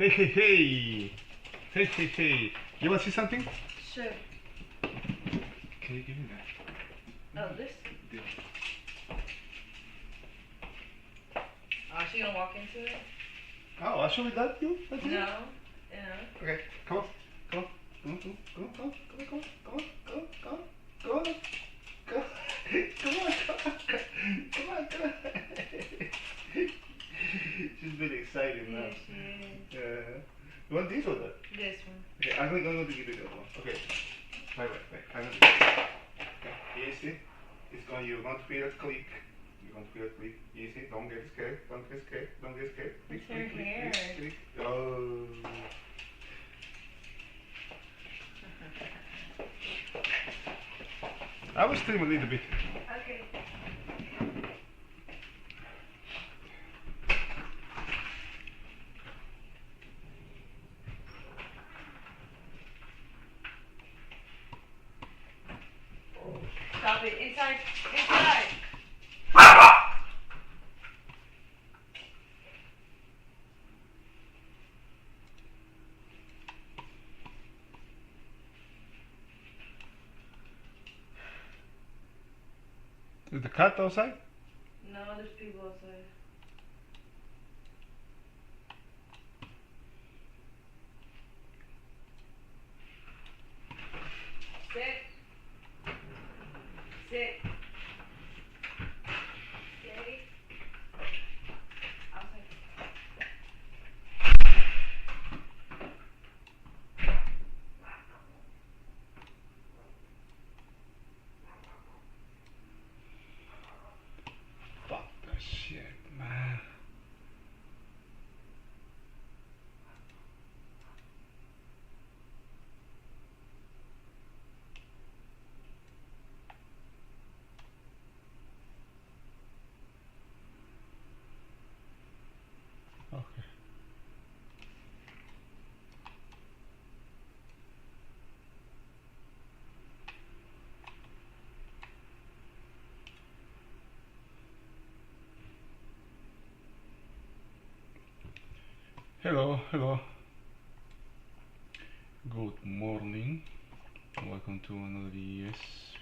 Hey, hey, hey! Hey, hey, hey! You want to see something? Sure. Can you give me that? Oh, this? Yeah. Oh, is she gonna walk into it? Oh, I'll show you that, you? That's No. you? Yeah. Okay, come on. Come on. Come on, come on, come on, come on, come on, come on, come on, come on, come on, come on, come on, come on. She's really excited now. Yeah, she is. You want this or that? This one. Okay, I'm going to give you the other one. Okay. Wait. I'm going to do it. Okay, easy. It's going, you're going to feel it click. You're going to feel it click. Easy. Don't get scared. Don't get scared. Don't get scared. Click, It's her click, click, hair. click, click. Oh. I will stream a little bit. Okay. Stop it. Inside. Inside. Is the cat outside? No, there's people outside. Sit. Sit. Steady. Outside. Fuck that shit, man. Okay. Hello. Good morning. Welcome to another ES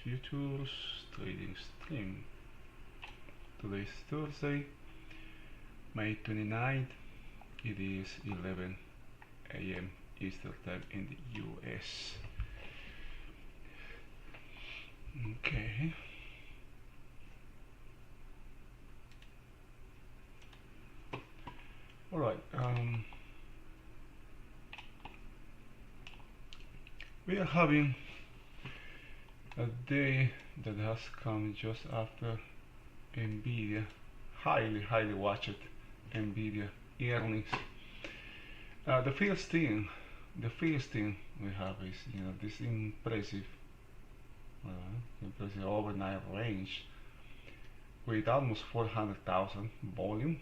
Futures trading stream. Today is Thursday, May 29th. It is 11 a.m. Eastern Time in the US. Okay. Alright, we are having a day that has come just after Nvidia, highly watched Nvidia earnings. The first thing we have is, this impressive overnight range with almost 400,000 volume.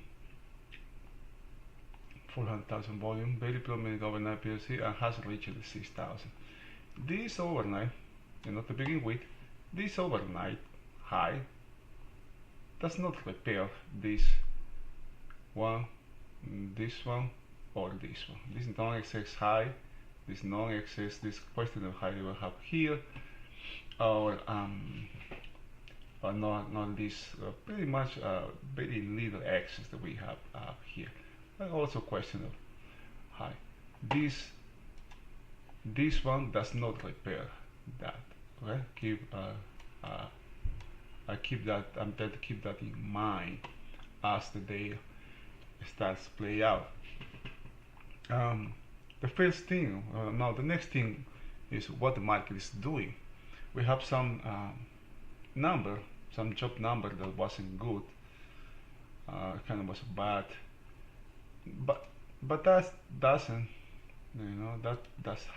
400,000 volume, very prominent overnight PLC, and has reached the 6,000. This overnight, to begin with, this overnight high does not repair this one, or this one. This non-excess high, this non-excess, this questionable high we have here, or not this pretty much very little excess that we have here. And also questionable high. This one does not repair that. Okay, I'm trying to keep that in mind as the day starts to play out. The first thing, now the next thing is what the market is doing. We have some job number that wasn't good, kind of was bad, but that doesn't, that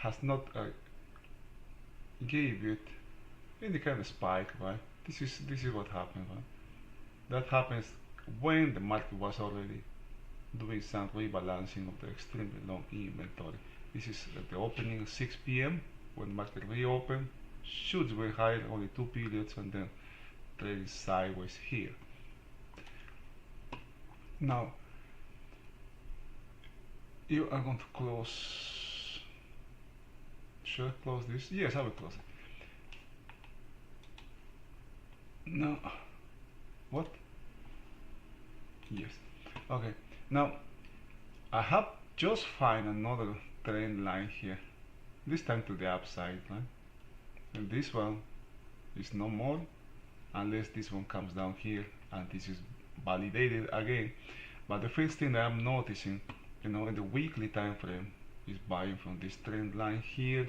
has not gave it any kind of spike, right? This is what happened, right? That happens when the market was already doing some rebalancing of the extremely long inventory. This is at the opening at 6 p.m. when the market reopened, shoots very high, only 2 periods, and then trading sideways here. Now, You are going to close. Should I close this? Yes, I will close it. No. What? Yes. Okay. Now I have just find another trend line here. This time to the upside, right? And this one is no more unless this one comes down here and this is validated again. But the first thing that I'm noticing, in the weekly time frame, is buying from this trend line here.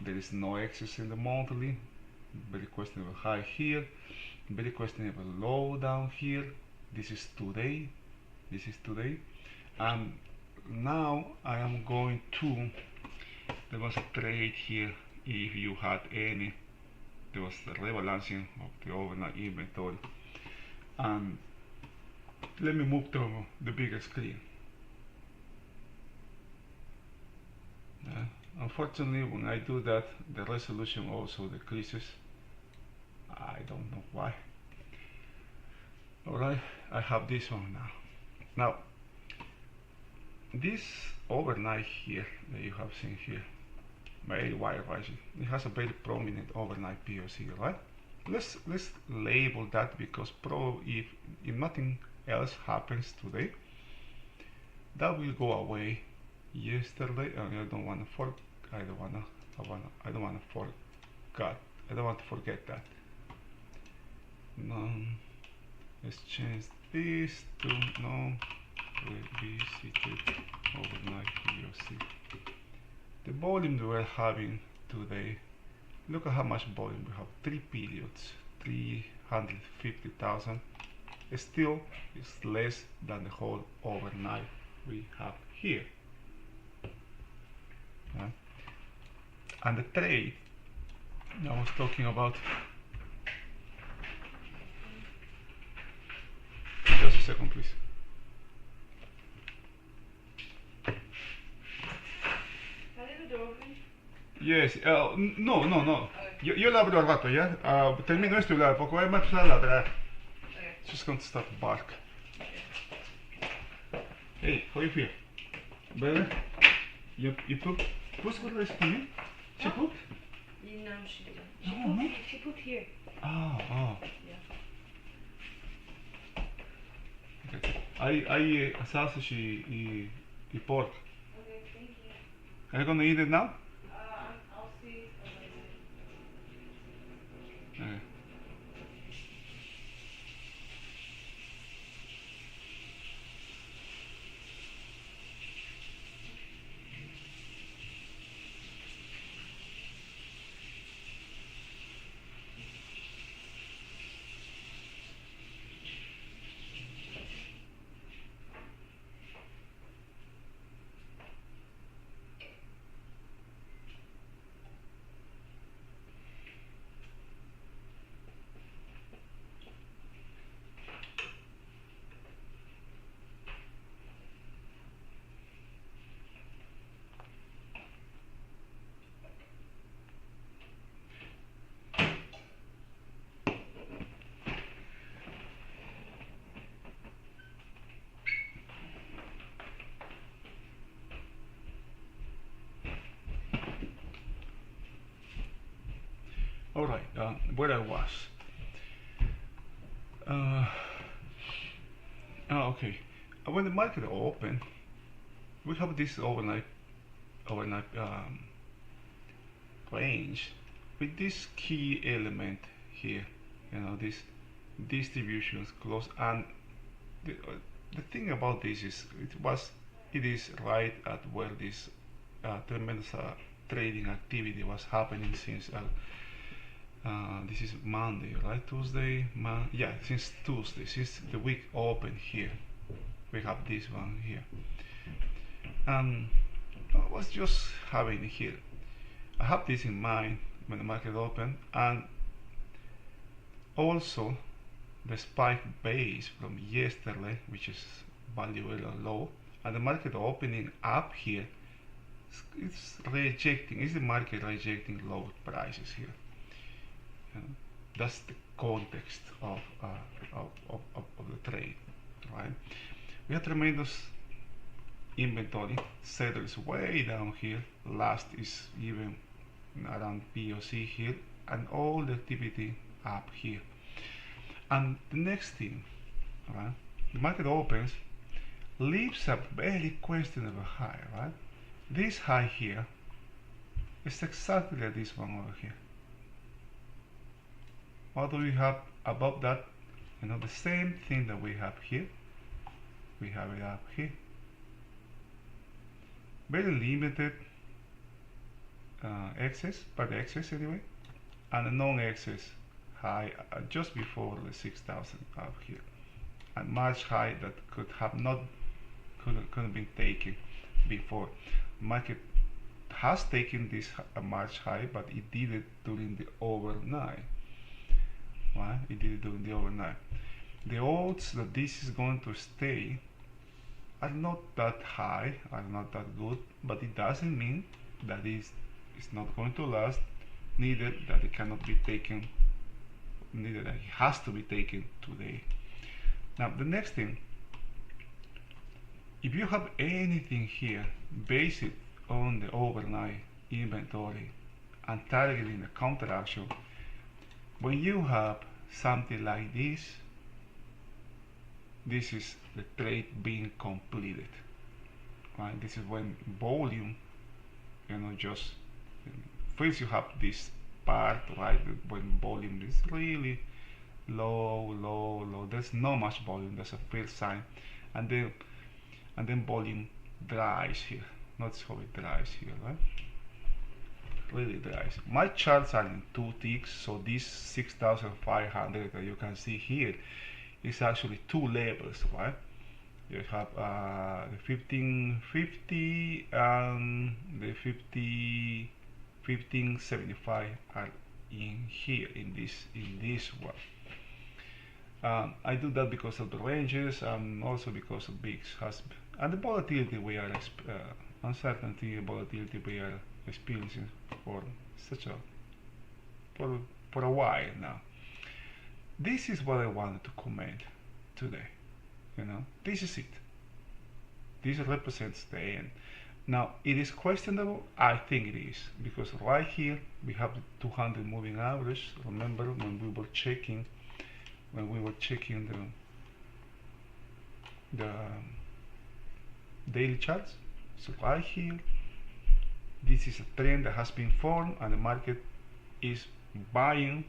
There is no excess in the monthly. Very questionable high here. Very questionable low down here. This is today. This is today. And now I am going to demonstrate here if you had any. There was the rebalancing of the overnight inventory. And let me move to the bigger screen. Unfortunately, when I do that, the resolution also decreases. I don't know why. Alright, I have this one now. Now, this overnight here that you have seen here, very wide rising, it has a very prominent overnight POC, right? Let's label that because if nothing else happens today, that will go away yesterday, and I don't want to forget that. No, let's change this to no revisited overnight POC. The volume we are having today, look at how much volume we have. 3 periods, 350,000. Still, it's less than the whole overnight we have here. And the trade I was talking about. Just a second, please. Yes, no. Okay. Yo le abro al rato, ¿ya? Termino esto y le porque voy a empezar a ladrar. Okay. She's going to start to bark. Okay. Hey, how you feel? Better? You poop? Who's got this for me? She pooped? No, she didn't. She pooped here. Oh. Yeah. Okay. Hay sausage y pork. Okay, thank you. Are you going to eat it now? I'll see. Okay. Alright, where I was. Okay. When the market open, we have this overnight range with this key element here. This distributions close, and the thing about this is it is right at where this tremendous trading activity was happening since this is Monday, right? Tuesday, yeah, since Tuesday, since the week opened here, we have this one here. And I was just having it here. I have this in mind when the market opened, and also the spike base from yesterday, which is valuable low, and the market opening up here. It's the market rejecting low prices here. That's the context of the trade, right? We have tremendous inventory settles way down here, last is even around B or C here, and all the activity up here. And the next thing, right? The market opens, leaves a very questionable high, right? This high here is exactly like this one over here. What do we have above that? The same thing that we have here. We have it up here. Very limited excess, but excess anyway, and a non-excess high just before the 6,000 up here, and much high that couldn't been taken before. Market has taken this much high, but it did it during the overnight. Right? It did it during the overnight. The odds that this is going to stay are not that high, are not that good, but it doesn't mean that it's not going to last, neither that it cannot be taken, neither that it has to be taken today. Now the next thing, if you have anything here based on the overnight inventory and targeting the counter action, when you have something like this is the trade being completed, right? This is when volume, just first you have this part, right, when volume is really low, there's not much volume, that's a first sign, and then volume dries here. Notice how it dries here, right? Really dries. My charts are in 2 ticks, so this 6,500 that you can see here is actually 2 levels, right? You have the 1550 and the 1575 are in here in this one. I do that because of the ranges and also because of VIX and the volatility we are uncertainty and volatility we are experiencing for for a while now. This is what I wanted to comment today. This is it. This represents the end. Now, it is questionable. I think it is, because right here we have the 200 moving average. Remember when we were checking the daily charts? So right here, this is a trend that has been formed, and the market is buying.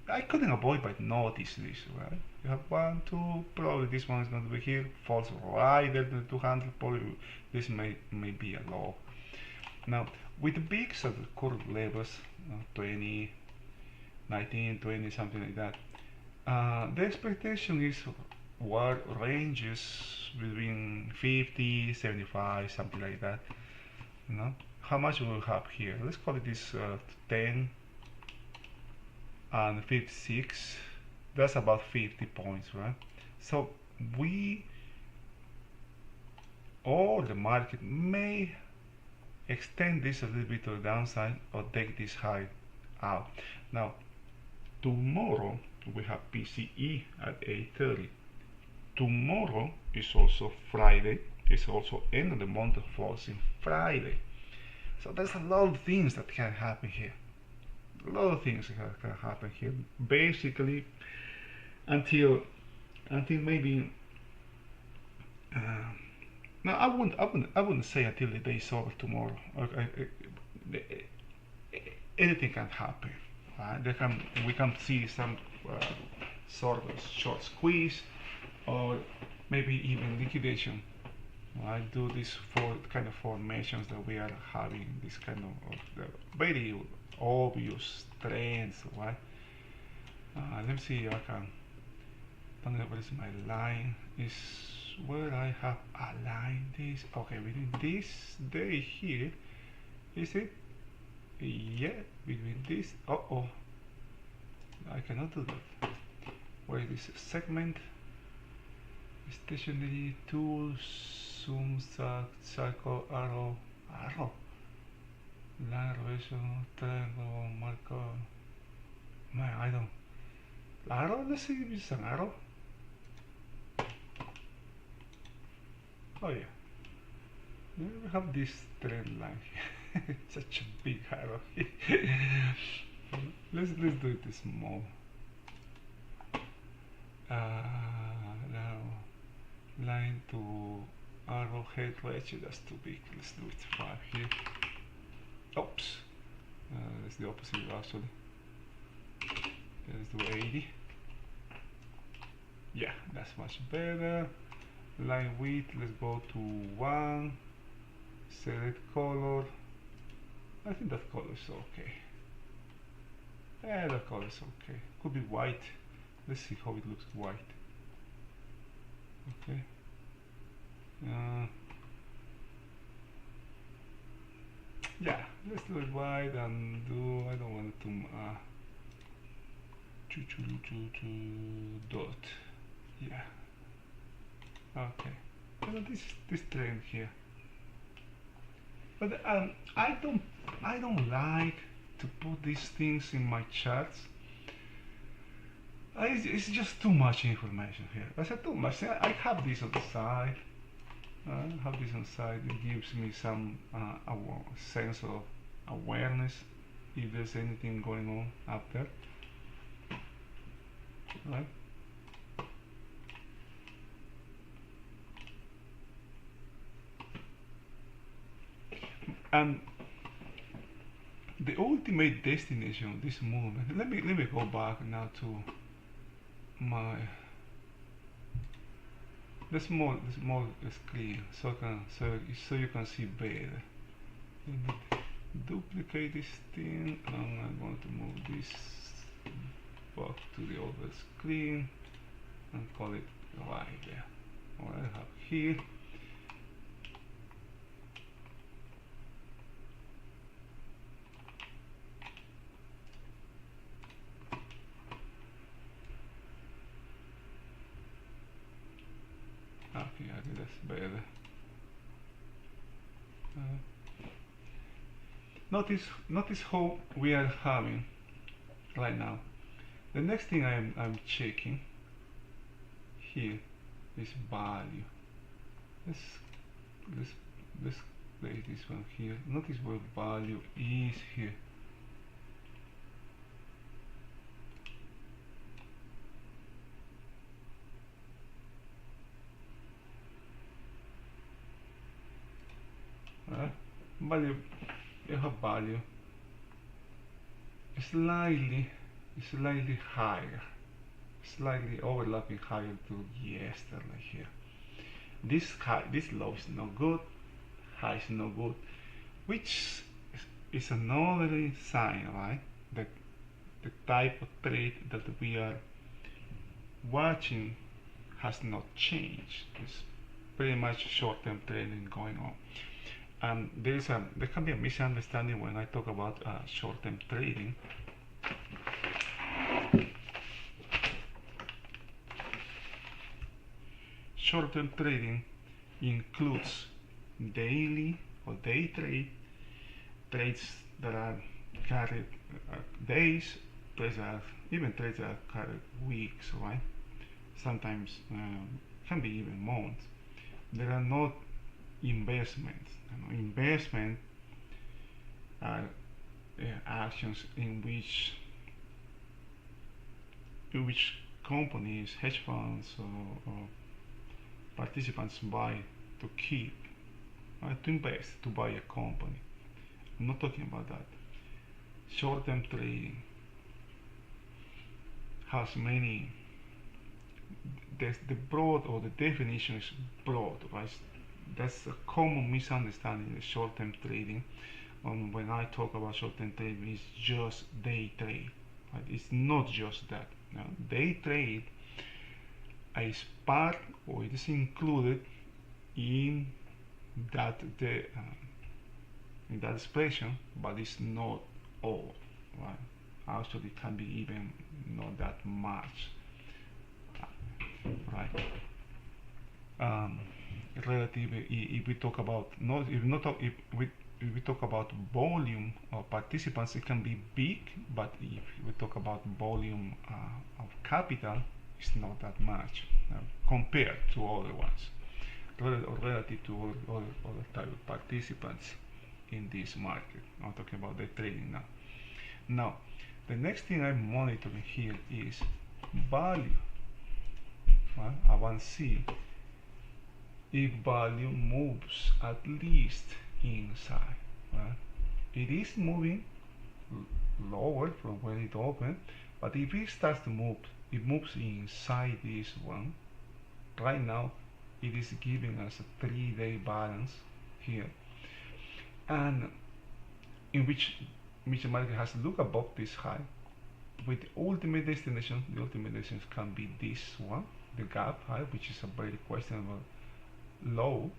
I couldn't avoid but notice this, right? You have 1, 2, probably this one is going to be here, falls right there to the 200, probably this may be a low. Now, with the VIX at the current levels, 20, 19, 20, something like that, the expectation is what ranges between 50, 75, something like that. How much we will have here? Let's call it this 10 and 56. That's about 50 points, right? So the market may extend this a little bit to the downside or take this high out. Now, tomorrow we have PCE at 8:30. Tomorrow is also Friday. It's also end of the month falls in Friday. So there's a lot of things that can happen here. A lot of things that can happen here. Basically, until maybe no, I wouldn't say until the day is over tomorrow. Anything can happen. We can see some sort of short squeeze, or maybe even liquidation. I do these kind of formations that we are having, this kind of very obvious trends, right? Let me see if I can. I don't know what is my line. Is where I have aligned this. Okay, within this day here, is it? Yeah, between this. I cannot do that. Where is this segment? Stationary tools, zoom, circle, arrow, line relation, triangle, marker. Man, I don't. Arrow? Let's see if it's an arrow. Oh yeah. We have this trend line here. Such a big arrow. let's do it small. Now line to arrowhead wedge. That's too big. Let's do it 5 here. Oops. That's the opposite actually. Let's do 80. Yeah, that's much better. Line width, let's go to 1. Select color. I think that color is okay. Yeah, that color is okay. Could be white. Let's see how it looks white. Okay. Yeah, let's do it white and do. I don't want it to dot. Yeah. Okay. This trend here. But I don't like to put these things in my charts. It's just too much information here. I said too much. I have this on the side. It gives me some sense of awareness if there's anything going on up there. Right? And the ultimate destination of this movement. Let me go back now to my the small screen so you can see better. Duplicate this thing, and I'm going to move this back to the other screen and call it right there. What I have here. Okay, I think that's better. Notice how we are having right now. The next thing I'm checking here is value. Let's place this one here. Notice where value is here. Value, you have value slightly higher, slightly overlapping higher to yesterday here. This low is no good, high is no good, which is another sign, right? That the type of trade that we are watching has not changed. It's pretty much short-term trading going on. There can be a misunderstanding when I talk about short-term trading. Short-term trading includes daily or day trades that are carried days, trades that are carried weeks, right? Sometimes can be even months. There are not investments. Investment are actions in which companies, hedge funds, or participants buy to keep, to invest, to buy a company. I'm not talking about that. Short-term trading has many. The broad, or the definition is broad, right? That's a common misunderstanding in short-term trading. When I talk about short-term trading, it's just day trade. Right? It's not just that. Now, day trade is part, or it is included in that expression, but it's not all. Right? Actually, it can be even not that much. Right? Relative, if we talk about if we talk about volume of participants, it can be big, but if we talk about volume of capital, it's not that much compared to other ones. relative to other type of participants in this market. I'm talking about the trading now. Now, the next thing I'm monitoring here is value. Well, I want to see if value moves at least inside. Well, it is moving lower from where it opened, but if it starts to move, it moves inside this one. Right now, it is giving us a 3-day balance here, and in which the market has to look above this high with the ultimate destination. The ultimate destination can be this one, the gap high, which is a very questionable low,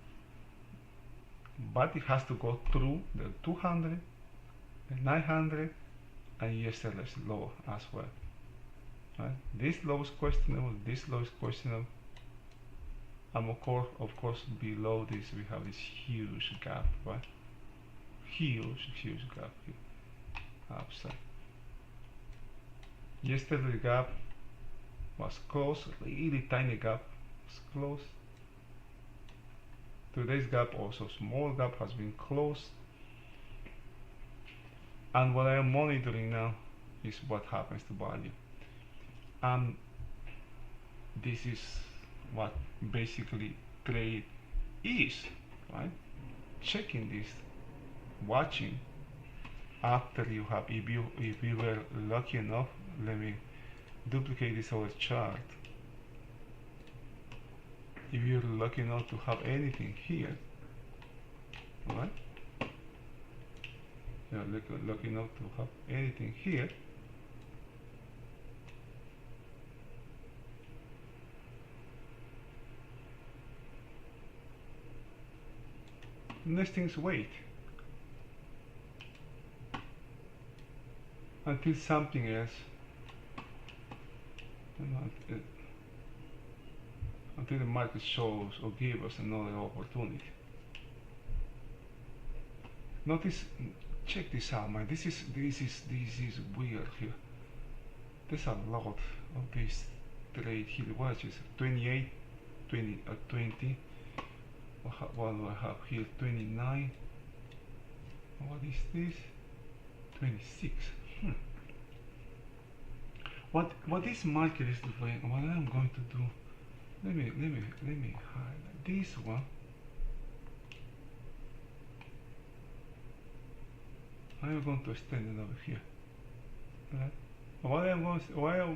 but it has to go through the 200, the 900, and yesterday's low as well. Right? This low is questionable, this low is questionable, and of course below this we have this huge gap, right? Huge gap here upside. Yesterday the gap was close, really tiny gap was close. Today's gap, also small gap, has been closed, and what I am monitoring now is what happens to value. This is what basically trade is, right? Checking this, watching after you have, if you were lucky enough, let me duplicate this other chart. If you're lucky enough to have anything here, right? You're lucky enough to have anything here. Next thing's wait until something else, until the market shows or gives us another opportunity. Notice, check this out, man. This is weird here. There's a lot of this trade here. Watch this, 28, 20. What do I have here? 29. What is this? 26. What this market is doing, what I'm going to do, let me highlight this one. I'm going to extend it over here. Right?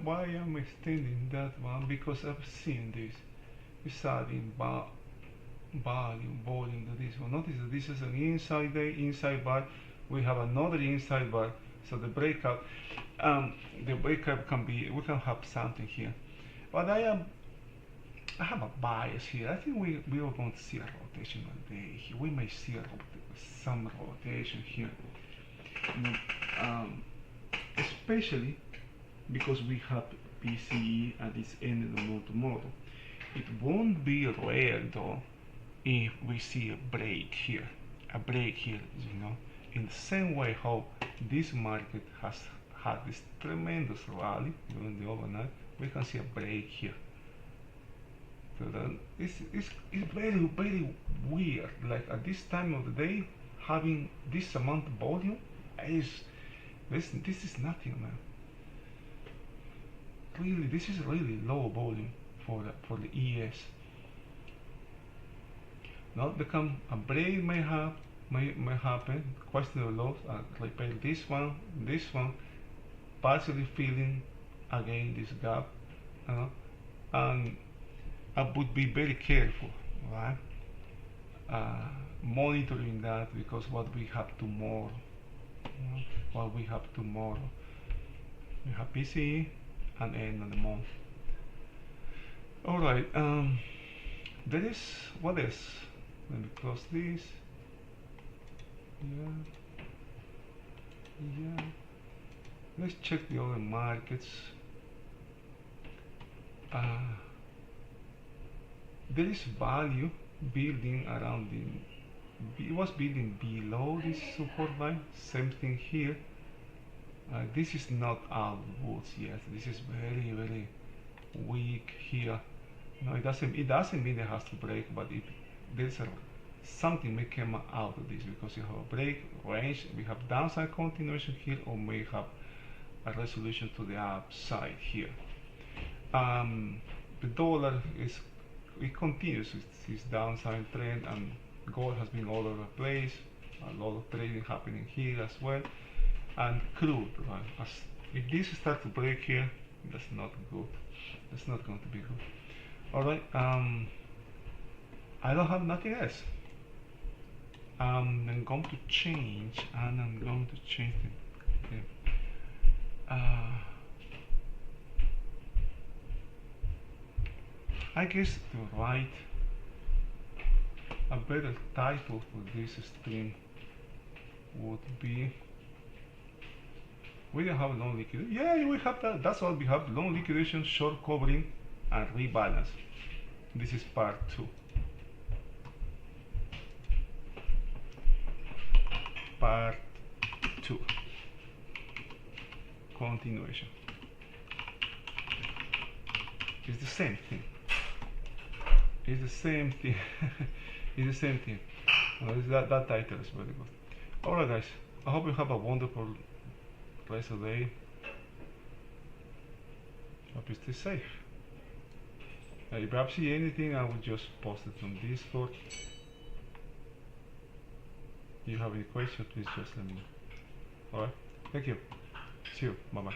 Why I'm extending that one? Because I've seen this. It's adding volume to this one. Notice that this is an inside bar. We have another inside bar. So the breakup can be, we can have something here. But I have a bias here. I think we are going to see a rotation today here. We may see some rotation here. Especially because we have PCE at its end of the month tomorrow. It won't be rare though if we see a break here, you know, in the same way how this market has had this tremendous rally during the overnight. We can see a break here. So then it's very weird. Like at this time of the day, having this amount of volume this is nothing, man. Really, this is really low volume for the ES. Now become a break may happen. Questionable lows. Repair this one, partially filling again this gap, and I would be very careful, right? Monitoring that, because what we have tomorrow, we have PCE and end of the month. All right. There is what else? Let me close this. Yeah. Let's check the other markets. There is value building around it was building below this support line. Same thing here. This is not out of the woods yet. This is very weak here. No, it doesn't mean it has to break, but there's something may come out of this because you have a break range, we have downside continuation here, or may have a resolution to the upside here. The dollar it continues its downside trend, and gold has been all over the place. A lot of trading happening here as well, and crude. Right? If this starts to break here, that's not good. That's not going to be good. All right. I don't have nothing else. I'm going to change, and I'm going to change the. I guess to write a better title for this stream would be, we don't have long liquidation. Yeah, we have that. That's all we have: long liquidation, short covering, and rebalance. This is part 2. Part 2. Continuation. It's the same thing. It's the same thing. It's the same thing. That title is very good. Alright guys, I hope you have a wonderful rest of the day. Hope you stay safe. If I see anything, I will just post it on Discord. If you have any questions, please just let me know. Alright, thank you. See you. Bye bye.